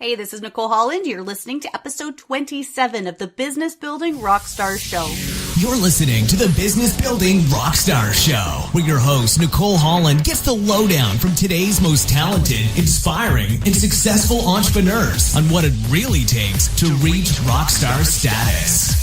Hey, this is Nicole Holland. You're listening to episode 27 of the Business Building Rockstars Show. You're listening to the Business Building Rockstars Show, where your host, Nicole Holland, gets the lowdown from today's most talented, inspiring, and successful entrepreneurs on what it really takes to reach rockstar status.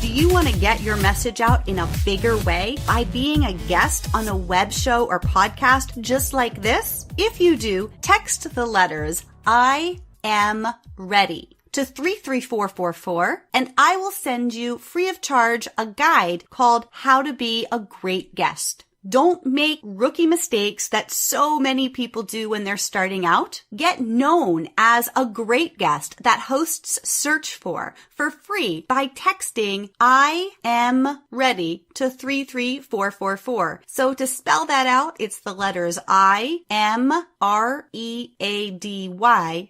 Do you want to get your message out in a bigger way by being a guest on a web show or podcast just like this? If you do, text the letters I am ready to 33444 and I will send you free of charge a guide called How to Be a Great Guest. Don't make rookie mistakes that so many people do when they're starting out. Get known as a great guest that hosts search for free by texting I am ready to 33444. So to spell that out, it's the letters I am READY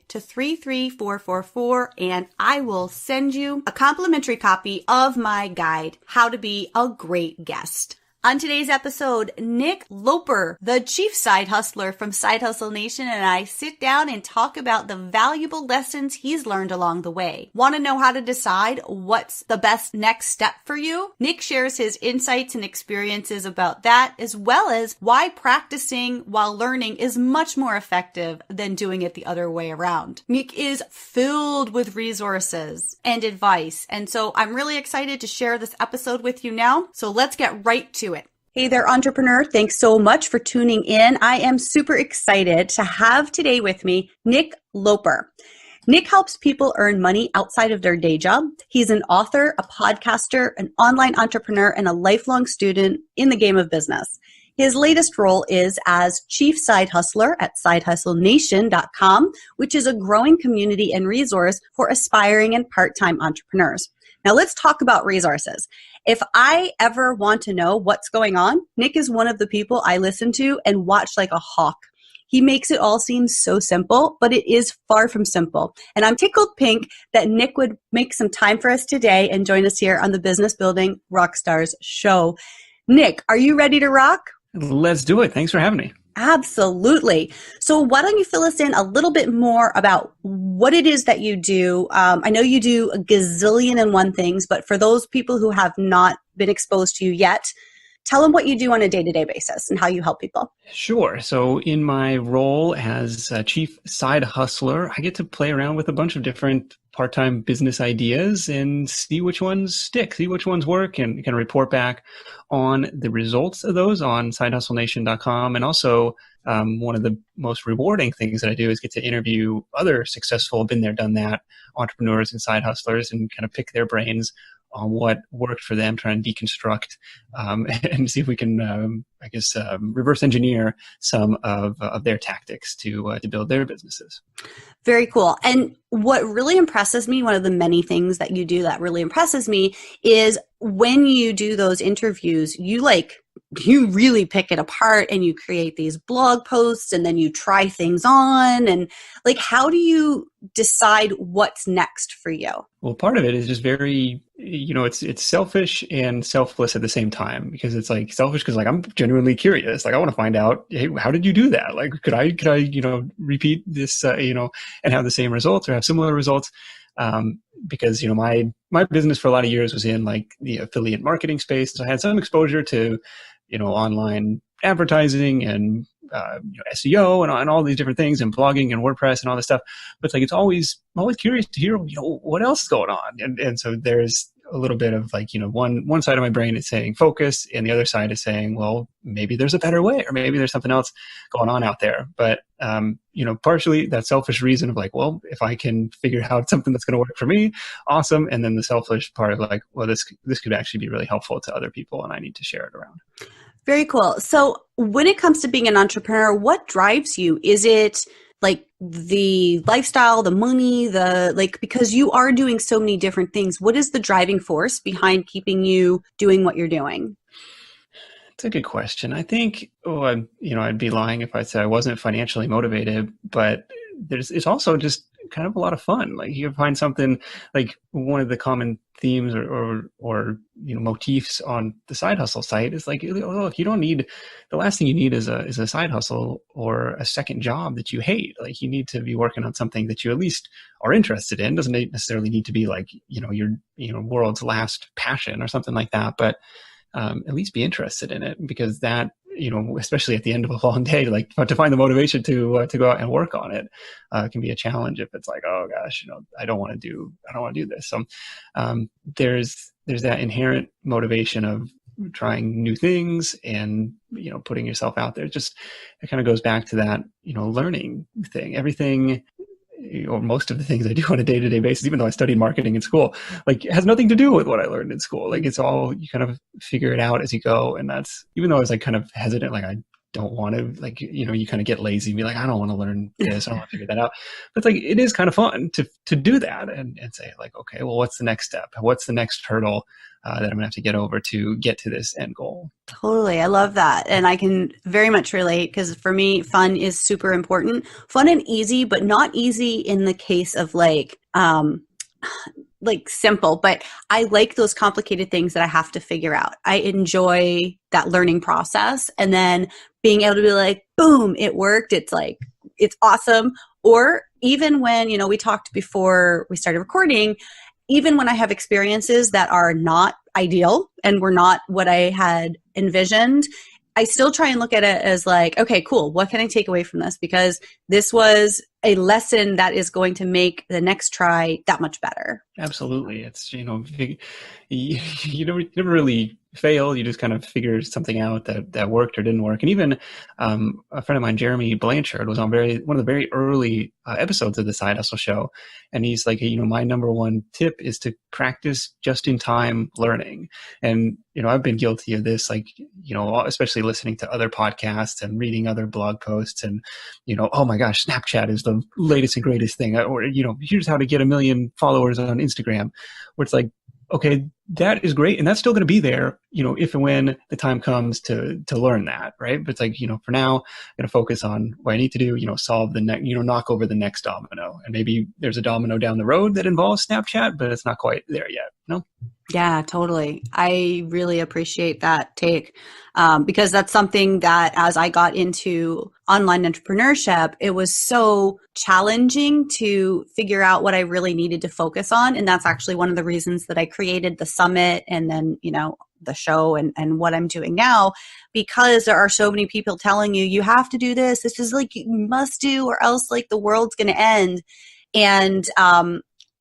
to 33444, and I will send you a complimentary copy of my guide, How to Be a Great Guest. On today's episode, Nick Loper, the chief side hustler from Side Hustle Nation, and I sit down and talk about the valuable lessons he's learned along the way. Want to know how to decide what's the best next step for you? Nick shares his insights and experiences about that, as well as why practicing while learning is much more effective than doing it the other way around. Nick is filled with resources and advice, and so I'm really excited to share this episode with you now. So let's get right to it. Hey there, entrepreneur. Thanks so much for tuning in. I am super excited to have today with me Nick Loper. Nick helps people earn money outside of their day job. He's an author, a podcaster, an online entrepreneur, and a lifelong student in the game of business. His latest role is as chief side hustler at sidehustlenation.com, which is a growing community and resource for aspiring and part-time entrepreneurs. Now let's talk about resources. If I ever want to know what's going on, Nick is one of the people I listen to and watch like a hawk. He makes it all seem so simple, but it is far from simple. And I'm tickled pink that Nick would make some time for us today and join us here on the Business Building Rockstars Show. Nick, are you ready to rock? Let's do it. Thanks for having me. Absolutely. So why don't you fill us in a little bit more about what it is that you do? I know you do a gazillion and one things, but for those people who have not been exposed to you yet, tell them what you do on a day-to-day basis and how you help people. Sure. So in my role as a chief side hustler, I get to play around with a bunch of different part-time business ideas and see which ones stick, see which ones work, and kind of report back on the results of those on sidehustlenation.com. And also, one of the most rewarding things that I do is get to interview other successful, been there, done that entrepreneurs and side hustlers and kind of pick their brains on what worked for them, try and deconstruct and see if we can, reverse engineer some of their tactics to build their businesses. Very cool. And what really impresses me, one of the many things that you do that really impresses me is when you do those interviews, you really pick it apart and you create these blog posts and then you try things on. And how do you decide what's next for you? Well, part of it is just very, it's selfish and selfless at the same time, because it's selfish because I'm genuinely curious. I want to find out, hey, how did you do that? Could I, repeat this, and have the same results or have similar results? Because, my business for a lot of years was in the affiliate marketing space. So I had some exposure to, online advertising and, SEO and all these different things and blogging and WordPress and all this stuff. But it's always, I'm always curious to hear, what else is going on. And so there's a little bit of one side of my brain is saying focus and the other side is saying, well, maybe there's a better way or maybe there's something else going on out there. But, partially that selfish reason of well, if I can figure out something that's going to work for me, awesome. And then the selfish part of well, this could actually be really helpful to other people and I need to share it around. Very cool. So when it comes to being an entrepreneur, what drives you? Is it the lifestyle, the money, because you are doing so many different things, what is the driving force behind keeping you doing what you're doing? It's a good question. I think, I'd be lying if I said I wasn't financially motivated, but it's also just kind of a lot of fun. Like you find something like one of the common themes or motifs on the side hustle site is like, look, you don't need, the last thing you need is a side hustle or a second job that you hate. Like you need to be working on something that you at least are interested in. Doesn't necessarily need to be like, your world's last passion or something like that, but at least be interested in it, because that, especially at the end of a long day, like to find the motivation to go out and work on it can be a challenge if it's like, oh gosh, I don't want to do this. So there's that inherent motivation of trying new things and, putting yourself out there. Just, it kind of goes back to that, learning thing. Everything, or most of the things I do on a day-to-day basis, even though I studied marketing in school, like it has nothing to do with what I learned in school. Like it's all, you kind of figure it out as you go. And that's, even though I was like kind of hesitant, like I don't want to, like, you kind of get lazy and be like, I don't want to learn this. I don't want to figure that out. But it's like, it is kind of fun to do that and say like, okay, well, what's the next step? What's the next hurdle that I'm gonna have to get over to get to this end goal? Totally. I love that. And I can very much relate, because for me, fun is super important. Fun and easy, but not easy in the case of like simple, but I like those complicated things that I have to figure out. I enjoy that learning process, and then being able to be like, boom, it worked. It's like, it's awesome. Or even when, we talked before we started recording, even when I have experiences that are not ideal and were not what I had envisioned, I still try and look at it as like, okay, cool. What can I take away from this? Because this was a lesson that is going to make the next try that much better. Absolutely. It's, you never really fail. You just kind of figure something out that worked or didn't work. And even a friend of mine, Jeremy Blanchard, was on one of the very early episodes of the Side Hustle Show. And he's like, my number one tip is to practice just-in-time learning. And, I've been guilty of this, like, especially listening to other podcasts and reading other blog posts and, oh my gosh, Snapchat is the latest and greatest thing. Or, here's how to get 1 million followers on Instagram, where it's like, okay, that is great. And that's still going to be there, if and when the time comes to learn that, right? But it's like, for now, I'm going to focus on what I need to do, solve the next, knock over the next domino. And maybe there's a domino down the road that involves Snapchat, but it's not quite there yet. No? Yeah, totally. I really appreciate that take, because that's something that as I got into online entrepreneurship, it was so challenging to figure out what I really needed to focus on. And that's actually one of the reasons that I created the summit and then, the show and what I'm doing now, because there are so many people telling you have to do this. This is like, you must do, or else like the world's going to end. And,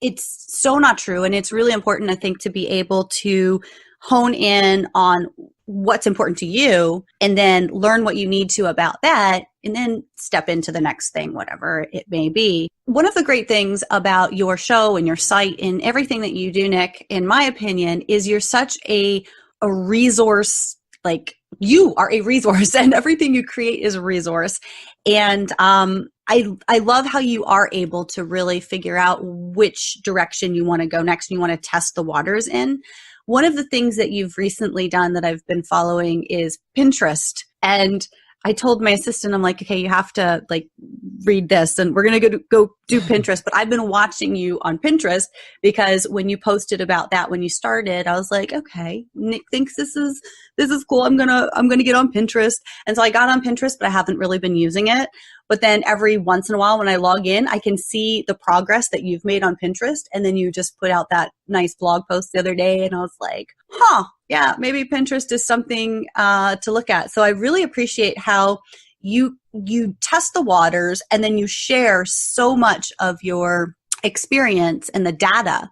it's so not true. And it's really important, I think, to be able to hone in on what's important to you and then learn what you need to about that and then step into the next thing, whatever it may be. One of the great things about your show and your site and everything that you do, Nick, in my opinion, is you're such a resource. Like, you are a resource and everything you create is a resource. And I love how you are able to really figure out which direction you want to go next and you want to test the waters in. One of the things that you've recently done that I've been following is Pinterest. And I told my assistant, I'm like, okay, you have to like read this and we're going to go do Pinterest. But I've been watching you on Pinterest because when you posted about that, when you started, I was like, okay, Nick thinks this is cool. I'm going to get on Pinterest. And so I got on Pinterest, but I haven't really been using it. But then every once in a while when I log in, I can see the progress that you've made on Pinterest. And then you just put out that nice blog post the other day. And I was like, yeah, maybe Pinterest is something to look at. So I really appreciate how you test the waters and then you share so much of your experience and the data.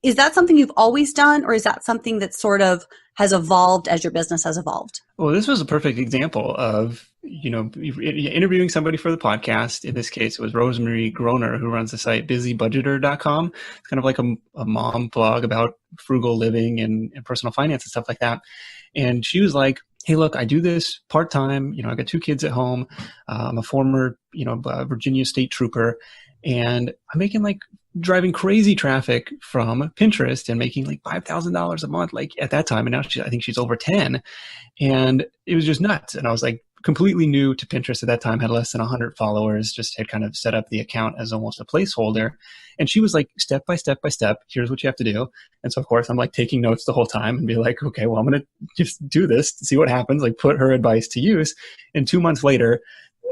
Is that something you've always done, or is that something that sort of has evolved as your business has evolved? Well, this was a perfect example of, interviewing somebody for the podcast. In this case, it was Rosemary Groner, who runs the site busybudgeter.com. It's kind of like a mom blog about frugal living and personal finance and stuff like that. And she was like, hey, look, I do this part-time. I got 2 kids at home. I'm a former, Virginia state trooper, and I'm making like driving crazy traffic from Pinterest and making like $5,000 a month, like at that time. And now I think she's over 10. And it was just nuts. And I was like completely new to Pinterest at that time, had less than 100 followers, just had kind of set up the account as almost a placeholder. And she was like, step by step by step, here's what you have to do. And so of course I'm like taking notes the whole time and be like, okay, well, I'm going to just do this to see what happens, like put her advice to use. And 2 months later,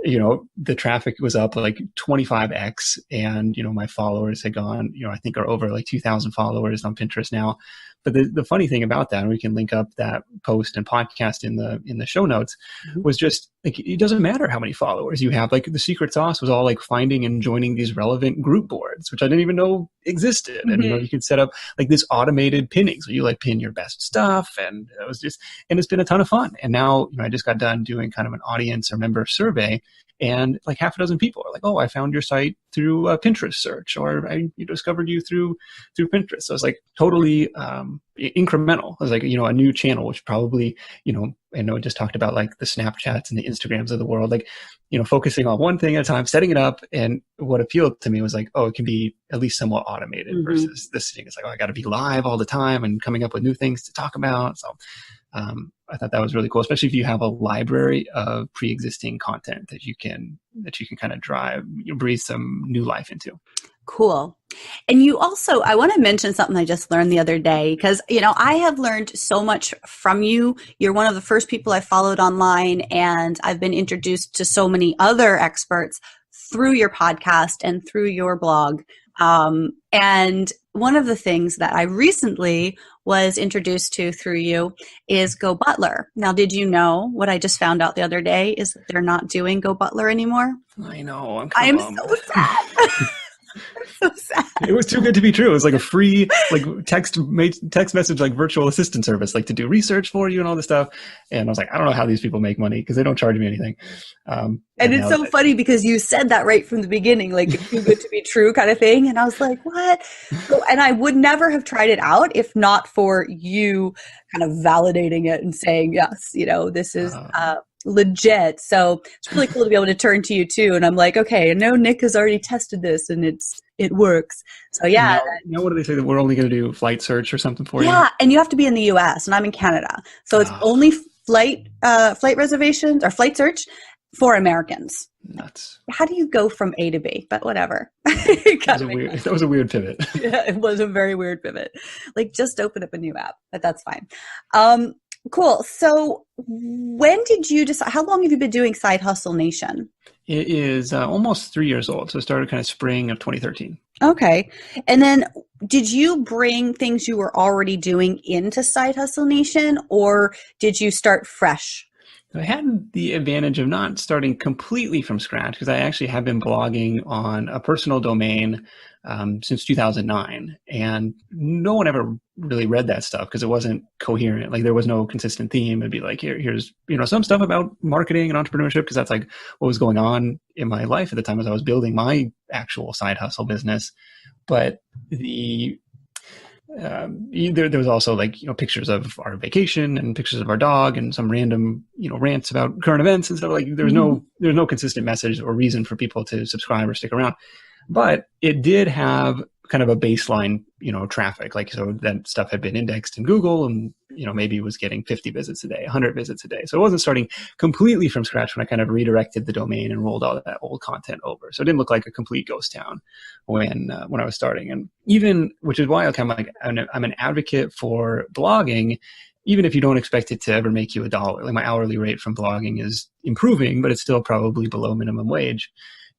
the traffic was up like 25x, and, my followers had gone, I think are over like 2,000 followers on Pinterest now. But the funny thing about that, and we can link up that post and podcast in the show notes, was just like, it doesn't matter how many followers you have. Like the secret sauce was all like finding and joining these relevant group boards, which I didn't even know existed. And, you could set up like this automated pinning. So you like pin your best stuff, and it was just, and it's been a ton of fun. And now, I just got done doing kind of an audience or member survey, and like half a dozen people are like, oh, I found your site through a Pinterest search, or I discovered you through Pinterest. So it's like totally incremental. It was like, a new channel, which probably, I know I just talked about like the Snapchats and the Instagrams of the world, like, focusing on one thing at a time, setting it up. And what appealed to me was like, oh, it can be at least somewhat automated versus this thing. It's like, oh, I got to be live all the time and coming up with new things to talk about. So I thought that was really cool, especially if you have a library of pre-existing content that you can kind of breathe some new life into. Cool. And you also, I want to mention something I just learned the other day, because, I have learned so much from you. You're one of the first people I followed online, and I've been introduced to so many other experts through your podcast and through your blog. And one of the things that I recently was introduced to through you is Go Butler. Now, did you know what I just found out the other day is that they're not doing Go Butler anymore? I know. I'm so sad. I'm so sad. It was too good to be true. It was like a free, like text message, like virtual assistant service, like to do research for you and all this stuff. And I was like, I don't know how these people make money because they don't charge me anything. And it's so funny because you said that right from the beginning, like too good to be true kind of thing. And I was like, what? And I would never have tried it out if not for you kind of validating it and saying, yes, this is legit. So it's really cool to be able to turn to you too. And I'm like, okay, I know Nick has already tested this and it works. So yeah. What do they say, that we're only going to do flight search or something for you? Yeah. And you have to be in the US, and I'm in Canada. So it's only flight reservations or flight search for Americans. Nuts. How do you go from A to B? But whatever. That was a weird pivot. Yeah, it was a very weird pivot. Like just open up a new app, but that's fine. Cool. So when did you decide, how long have you been doing Side Hustle Nation? It is almost 3 years old. So it started kind of spring of 2013. Okay. And then did you bring things you were already doing into Side Hustle Nation, or did you start fresh? I had the advantage of not starting completely from scratch, because I actually have been blogging on a personal domain since 2009, and no one ever really read that stuff because it wasn't coherent. Like there was no consistent theme. It'd be like, here's some stuff about marketing and entrepreneurship, because that's like what was going on in my life at the time as I was building my actual side hustle business. But there was also like, pictures of our vacation and pictures of our dog and some random, rants about current events and stuff. Like there's no consistent message or reason for people to subscribe or stick around. But it did have kind of a baseline, traffic. Like, so that stuff had been indexed in Google and, maybe was getting 50 visits a day, 100 visits a day. So it wasn't starting completely from scratch when I kind of redirected the domain and rolled all that old content over. So it didn't look like a complete ghost town when I was starting. And even, which is why I'm an advocate for blogging, even if you don't expect it to ever make you $1. Like my hourly rate from blogging is improving, but it's still probably below minimum wage.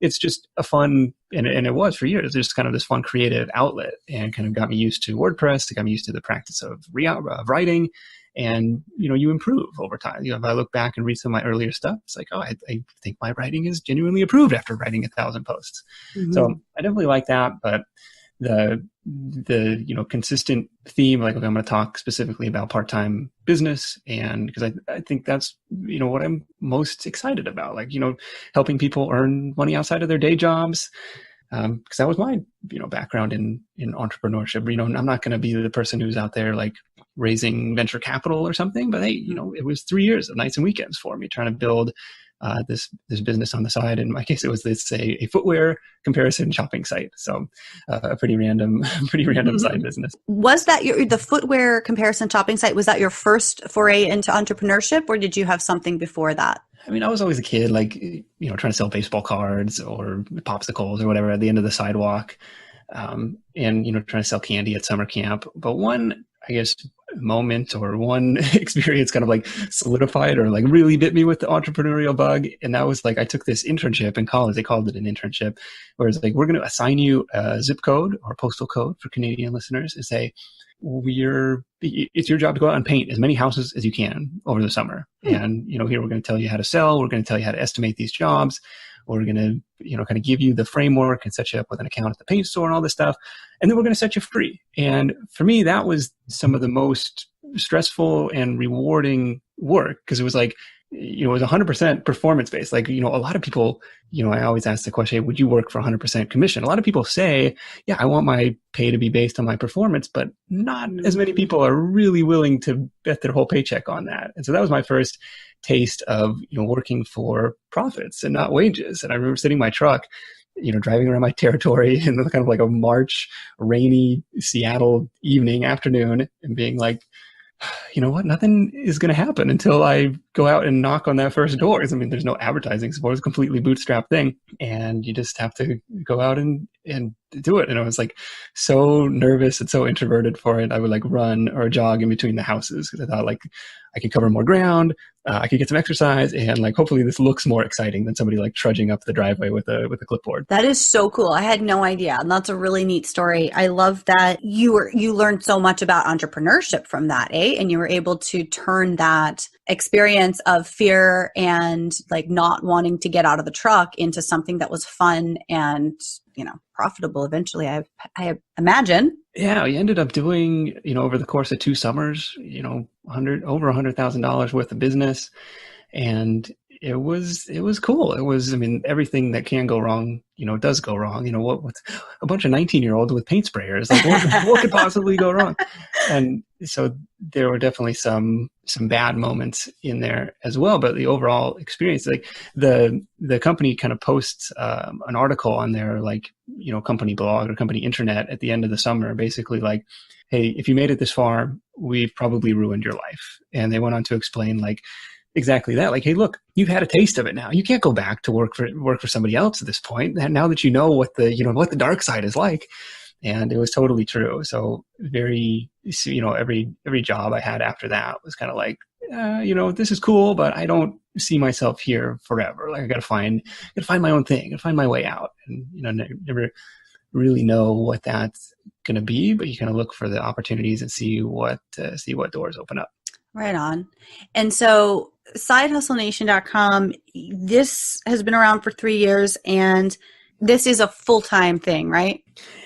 It's just a fun, and it was for years, just kind of this fun creative outlet, and kind of got me used to WordPress. It got me used to the practice of writing, and, you improve over time. If I look back and read some of my earlier stuff, it's like, oh, I think my writing is genuinely improved after writing 1,000 posts. Mm-hmm. So I definitely like that, but the consistent theme, like, okay, I'm going to talk specifically about part-time business, and because I think that's what I'm most excited about, like helping people earn money outside of their day jobs, because that was my background in entrepreneurship. I'm not going to be the person who's out there like raising venture capital or something, but hey, it was 3 years of nights and weekends for me trying to build this business on the side. In my case, it was a footwear comparison shopping site. So a pretty random side business. Was that the footwear comparison shopping site? Was that your first foray into entrepreneurship, or did you have something before that? I mean, I was always a kid, like, trying to sell baseball cards or popsicles or whatever at the end of the sidewalk. And, trying to sell candy at summer camp. But one, I guess, moment or one experience kind of like solidified or like really bit me with the entrepreneurial bug. And that was like, I took this internship in college. They called it an internship, where it's like, we're going to assign you a zip code or postal code for Canadian listeners and say, it's your job to go out and paint as many houses as you can over the summer. And, here we're going to tell you how to sell. We're going to tell you how to estimate these jobs. We're going to, kind of give you the framework and set you up with an account at the paint store and all this stuff. And then we're going to set you free. And for me, that was some of the most stressful and rewarding work, because it was like, it was 100% performance based. Like, a lot of people, I always ask the question, hey, would you work for 100% commission? A lot of people say, yeah, I want my pay to be based on my performance, but not as many people are really willing to bet their whole paycheck on that. And so that was my first taste of, working for profits and not wages. And I remember sitting in my truck, driving around my territory in kind of like a March rainy Seattle afternoon and being like, you know what, nothing is going to happen until I go out and knock on that first door. I mean, there's no advertising support. It's a completely bootstrapped thing. And you just have to go out and do it. And I was like so nervous and so introverted for it. I would like run or jog in between the houses because I thought like I could cover more ground. I could get some exercise, and like hopefully this looks more exciting than somebody like trudging up the driveway with a clipboard. That is so cool. I had no idea. And that's a really neat story. I love that you learned so much about entrepreneurship from that, eh? And you were able to turn that experience of fear and like not wanting to get out of the truck into something that was fun and, profitable eventually, I imagine. Yeah, we ended up doing, over the course of 2 summers, over $100,000 worth of business. And it was cool. It was, everything that can go wrong, does go wrong. What's a bunch of 19-year-olds with paint sprayers? Like, what could possibly go wrong? And so there were definitely some bad moments in there as well. But the overall experience, like the company kind of posts an article on their company blog or company intranet at the end of the summer, basically like, hey, if you made it this far, we've probably ruined your life. And they went on to explain exactly that. Like, hey, look, you've had a taste of it now. You can't go back to work for somebody else at this point. Now that you know what the dark side is like. And it was totally true. So every job I had after that was kind of like, this is cool, but I don't see myself here forever. Like I got to find my own thing and find my way out. And, never really know what that's going to be, but you kind of look for the opportunities and see what doors open up. Right on. And so sidehustlenation.com, this has been around for 3 years, and this is a full-time thing, right?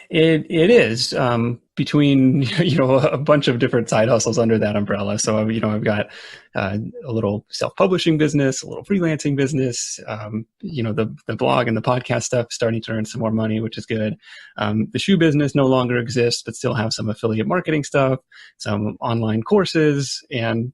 It is between a bunch of different side hustles under that umbrella. So I've got a little self-publishing business, a little freelancing business. The blog and the podcast stuff starting to earn some more money, which is good. The shoe business no longer exists, but still have some affiliate marketing stuff, some online courses, and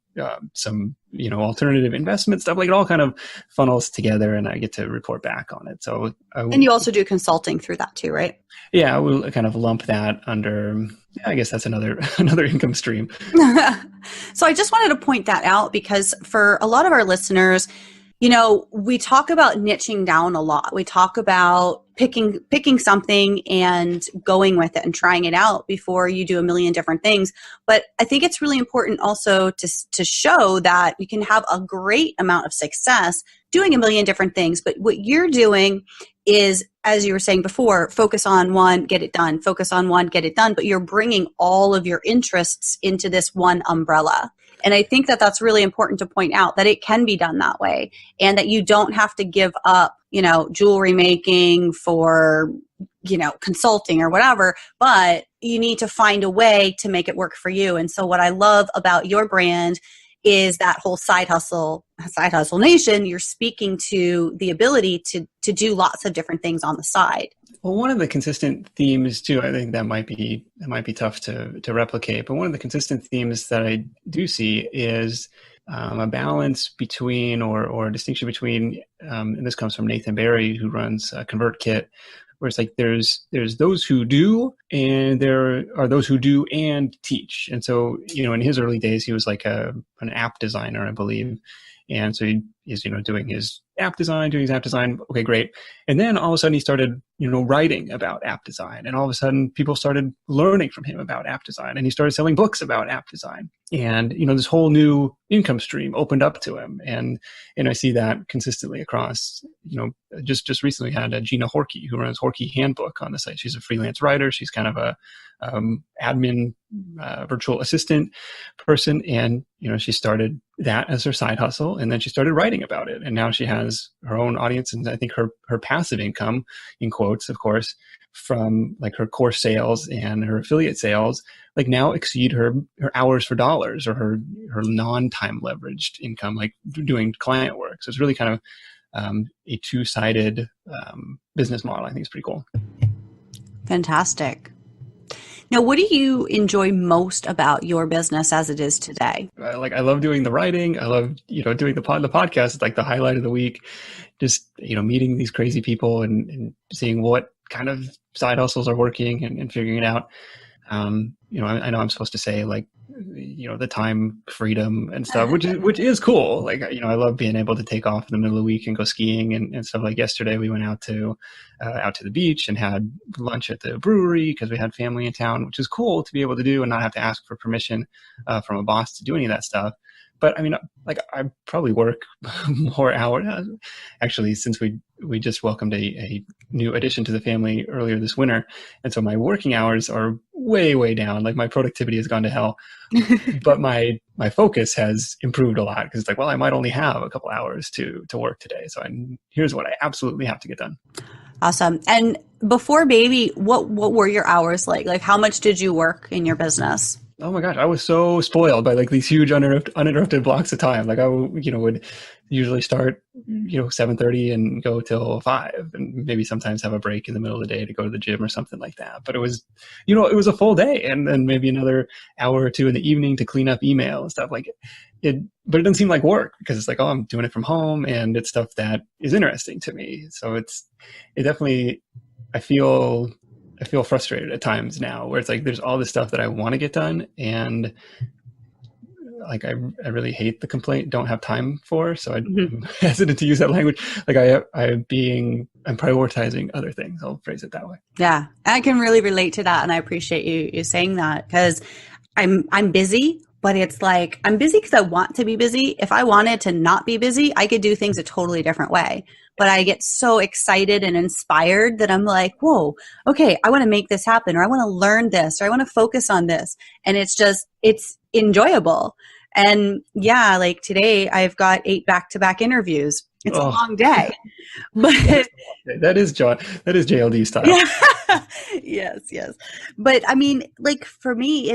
some alternative investment stuff. Like it all kind of funnels together, and I get to report back on it. So and you also do consulting through that too, right? Yeah, we'll kind of lump that under, I guess that's another income stream. So I just wanted to point that out because for a lot of our listeners, we talk about niching down a lot. We talk about picking something and going with it and trying it out before you do a million different things. But I think it's really important also to show that you can have a great amount of success doing a million different things. But what you're doing is, as you were saying before, focus on one, get it done, focus on one, get it done. But you're bringing all of your interests into this one umbrella. And I think that that's really important to point out, that it can be done that way, and that you don't have to give up, jewelry making for, consulting or whatever, but you need to find a way to make it work for you. And so what I love about your brand is that whole side hustle nation. You're speaking to the ability to do lots of different things on the side. Well, one of the consistent themes too, I think that might be tough to replicate, but one of the consistent themes that I do see is a balance between, or a distinction between, and this comes from Nathan Barry, who runs ConvertKit, where it's like there's those who do, and there are those who do and teach. And so, in his early days, he was like an app designer, I believe. And so he's, doing his app design. Okay, great. And then all of a sudden he started, writing about app design. And all of a sudden people started learning from him about app design. And he started selling books about app design. And, this whole new income stream opened up to him. And I see that consistently across, just recently had Gina Horkey, who runs Horkey Handbook on the site. She's a freelance writer. She's kind of a admin virtual assistant person. And, she started that as her side hustle. And then she started writing about it. And now she has her own audience. And I think her passive income, in quotes, of course, from like her course sales and her affiliate sales, like now exceed her hours for dollars, or her non-time leveraged income, like doing client work. So it's really kind of a two-sided business model. I think it's pretty cool. Fantastic. Now, what do you enjoy most about your business as it is today? I love doing the writing. I love, doing the podcast. It's like the highlight of the week. Just, meeting these crazy people and seeing what kind of side hustles are working and figuring it out. I know I'm supposed to say like, the time freedom and stuff, which is cool. Like, I love being able to take off in the middle of the week and go skiing and stuff. Like yesterday, we went out to the beach and had lunch at the brewery because we had family in town, which is cool to be able to do and not have to ask for permission from a boss to do any of that stuff. But I mean, like I probably work more hours. Actually, since we just welcomed a new addition to the family earlier this winter. And so my working hours are way, way down. Like my productivity has gone to hell, but my focus has improved a lot because it's like, well, I might only have a couple hours to work today. So here's what I absolutely have to get done. Awesome. And before baby, what were your hours like? Like how much did you work in your business? Oh my gosh, I was so spoiled by like these huge uninterrupted blocks of time. Like I would usually start 7:30 and go till 5, and maybe sometimes have a break in the middle of the day to go to the gym or something like that. But it was it was a full day, and then maybe another hour or two in the evening to clean up email and stuff like it. But it doesn't seem like work because it's like, oh, I'm doing it from home, and it's stuff that is interesting to me. So it definitely, I feel frustrated at times now where it's like there's all this stuff that I want to get done, and like I really hate the complaint don't have time for. So I'm hesitant to use that language. Like I'm prioritizing other things. I'll phrase it that way. Yeah, I can really relate to that, and I appreciate you saying that because I'm busy. But it's like, I'm busy because I want to be busy. If I wanted to not be busy, I could do things a totally different way. But I get so excited and inspired that I'm like, whoa, okay, I want to make this happen, or I want to learn this, or I want to focus on this. And it's enjoyable. And yeah, like today I've got 8 back-to-back interviews. It's a long day. But that is JLD style. Yeah. Yes. But I mean, like for me,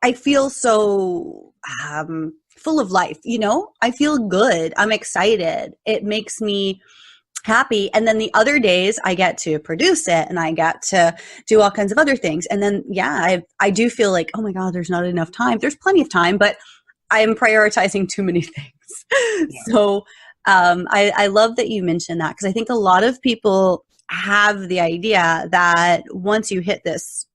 I feel so full of life, I feel good. I'm excited. It makes me happy. And then the other days I get to produce it and I get to do all kinds of other things. And then, yeah, I do feel like, oh my God, there's not enough time. There's plenty of time, but I'm prioritizing too many things. Yeah. So I love that you mentioned that because I think a lot of people have the idea that once you hit this,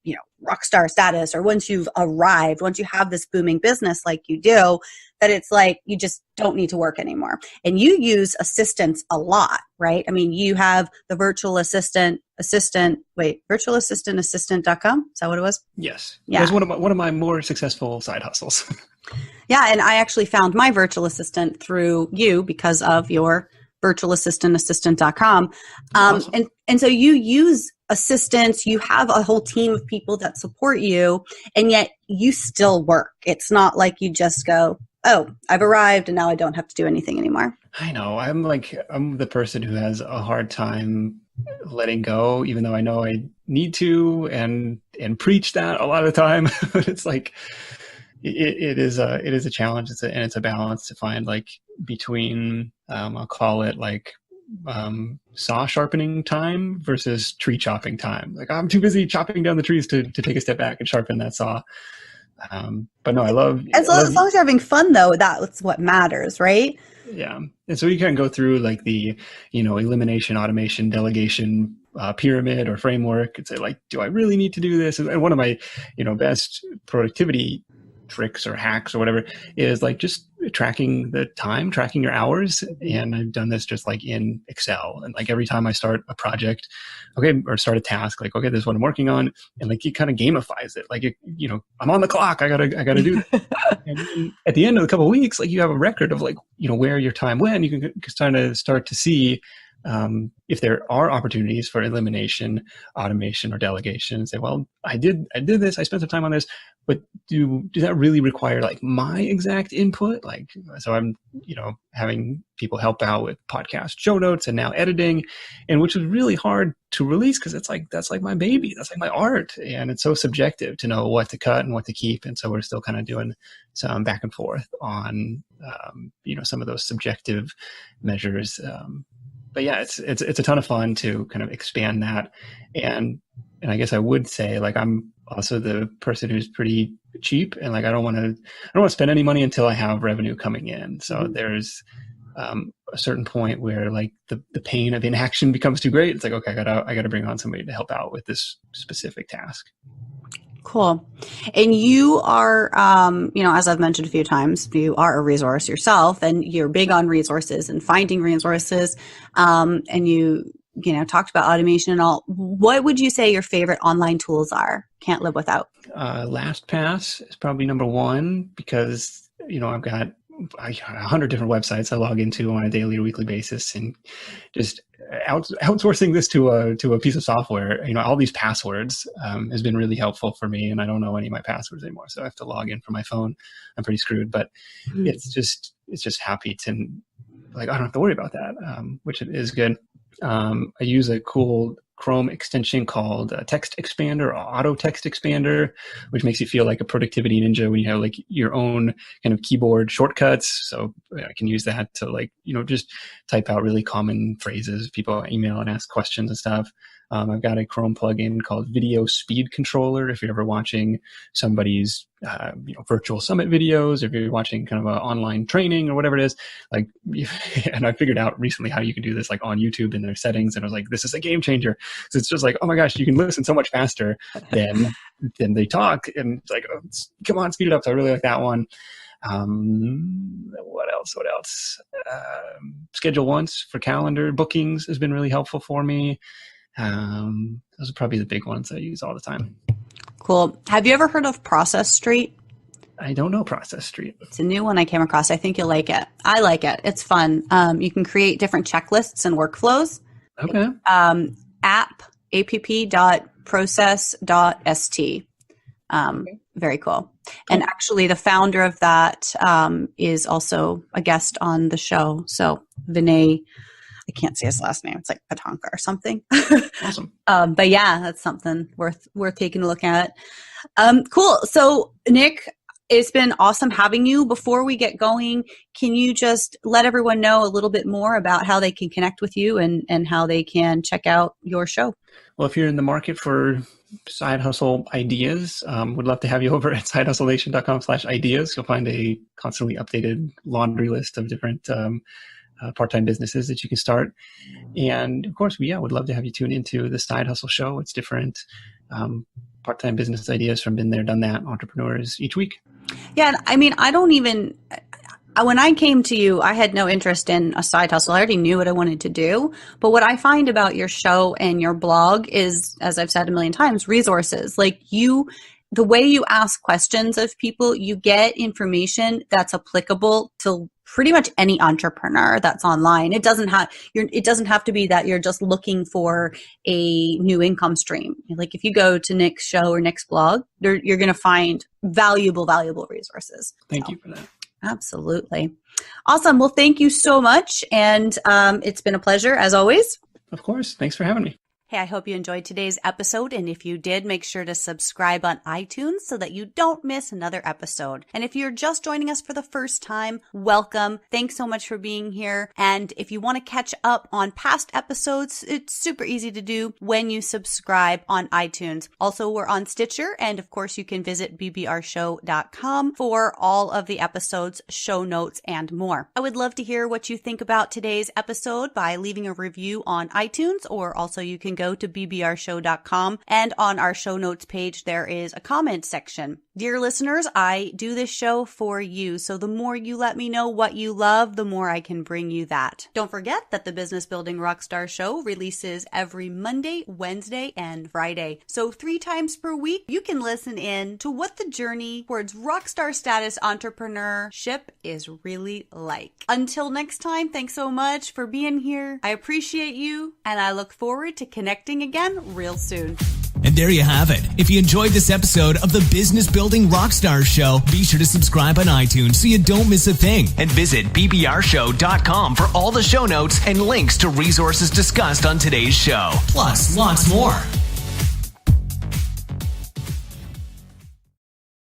rock star status, or once you've arrived, once you have this booming business like you do, that it's like you just don't need to work anymore. And you use assistants a lot, right? I mean, you have the virtual assistant, virtualassistantassistant.com. Is that what it was? Yes. Yeah. It was one of my more successful side hustles. Yeah. And I actually found my virtual assistant through you because of your virtualassistantassistant.com. Awesome. And so you use assistants, you have a whole team of people that support you, and yet you still work. It's not like you just go, oh, I've arrived and now I don't have to do anything anymore. I know. I'm the person who has a hard time letting go, even though I know I need to and preach that a lot of the time. But it's like, it is a challenge. It's a balance to find like between, I'll call it like, saw sharpening time versus tree chopping time. Like I'm too busy chopping down the trees to take a step back and sharpen that saw. But no, I love, As long as you're having fun, though, that's what matters, right? yeah. And so you can go through like the, elimination, automation, delegation pyramid or framework and say like, do I really need to do this? And one of my, best productivity tricks or hacks or whatever is like just tracking the time, tracking your hours. And I've done this just like in Excel. And like every time I start a project, or start a task, like, okay, this is what I'm working on. And like, it kind of gamifies it. Like, I'm on the clock. I gotta do this. And then at the end of a couple of weeks, like you have a record of like, where your time went. You can kind of start to see if there are opportunities for elimination, automation, or delegation, and say, well, I did this, I spent some time on this, but do that really require like my exact input? Like, so I'm, having people help out with podcast show notes and now editing, and which is really hard to release because it's like, that's like my baby, that's like my art. And it's so subjective to know what to cut and what to keep. And so we're still kind of doing some back and forth on, some of those subjective measures. But yeah, it's a ton of fun to kind of expand that. And I guess I would say like, I'm also the person who's pretty cheap and like, I don't want to spend any money until I have revenue coming in. So there's a certain point where like the pain of inaction becomes too great. It's like, okay, I gotta bring on somebody to help out with this specific task. Cool. And you are, as I've mentioned a few times, you are a resource yourself, and you're big on resources and finding resources. And you talked about automation and all. What would you say your favorite online tools are? Can't live without. LastPass is probably number one because, I've got 100 different websites I log into on a daily or weekly basis, and just outsourcing this to a piece of software, all these passwords has been really helpful for me, and I don't know any of my passwords anymore, so I have to log in from my phone. I'm pretty screwed, but it's just happy to like, I don't have to worry about that, which is good. I use a cool Chrome extension called Text Expander or Auto Text Expander, which makes you feel like a productivity ninja when you have like your own kind of keyboard shortcuts. So I can use that to like, just type out really common phrases. People email and ask questions and stuff. I've got a Chrome plugin called Video Speed Controller. If you're ever watching somebody's, virtual summit videos, if you're watching kind of an online training or whatever it is, like, and I figured out recently how you can do this like on YouTube in their settings. And I was like, this is a game changer. So it's just like, oh my gosh, you can listen so much faster than they talk. And it's like, oh, come on, speed it up. So I really like that one. What else? Schedule Once for calendar bookings has been really helpful for me. Those are probably the big ones I use all the time. Cool. Have you ever heard of Process Street? I don't know Process Street. It's a new one I came across. I think you'll like it. I like it. It's fun. You can create different checklists and workflows. Okay. app.process.st. Very cool. And actually the founder of that is also a guest on the show. So Vinay, I can't say his last name. It's like Patanka or something. Awesome. But yeah, that's something worth taking a look at. Cool. So Nick, it's been awesome having you. Before we get going, can you just let everyone know a little bit more about how they can connect with you and how they can check out your show? Well, if you're in the market for side hustle ideas, would love to have you over at sidehustlenation.com/ideas. You'll find a constantly updated laundry list of different part-time businesses that you can start. And of course, would love to have you tune into the Side Hustle Show. It's different part-time business ideas from been there, done that entrepreneurs each week. Yeah. I mean, when I came to you, I had no interest in a side hustle. I already knew what I wanted to do. But what I find about your show and your blog is, as I've said a million times, resources. Like the way you ask questions of people, you get information that's applicable to pretty much any entrepreneur that's online. It doesn't have to be that you're just looking for a new income stream. Like if you go to Nick's show or Nick's blog, you're going to find valuable resources. Thank you for that. Absolutely. Awesome. Well, thank you so much. And it's been a pleasure as always. Of course. Thanks for having me. Hey, I hope you enjoyed today's episode, and if you did, make sure to subscribe on iTunes so that you don't miss another episode. And if you're just joining us for the first time, welcome. Thanks so much for being here. And if you want to catch up on past episodes, it's super easy to do when you subscribe on iTunes. Also, we're on Stitcher, and of course, you can visit bbrshow.com for all of the episodes, show notes, and more. I would love to hear what you think about today's episode by leaving a review on iTunes, or also you can go to bbrshow.com, and on our show notes page, there is a comment section. Dear listeners, I do this show for you, so the more you let me know what you love, the more I can bring you that. Don't forget that the Business Building Rockstar Show releases every Monday, Wednesday, and Friday. So 3 times per week, you can listen in to what the journey towards rockstar status entrepreneurship is really like. Until next time, thanks so much for being here. I appreciate you, and I look forward to connecting again real soon. And there you have it. If you enjoyed this episode of the Business Building Rockstars Show, be sure to subscribe on iTunes so you don't miss a thing. And visit bbrshow.com for all the show notes and links to resources discussed on today's show. Plus, lots more.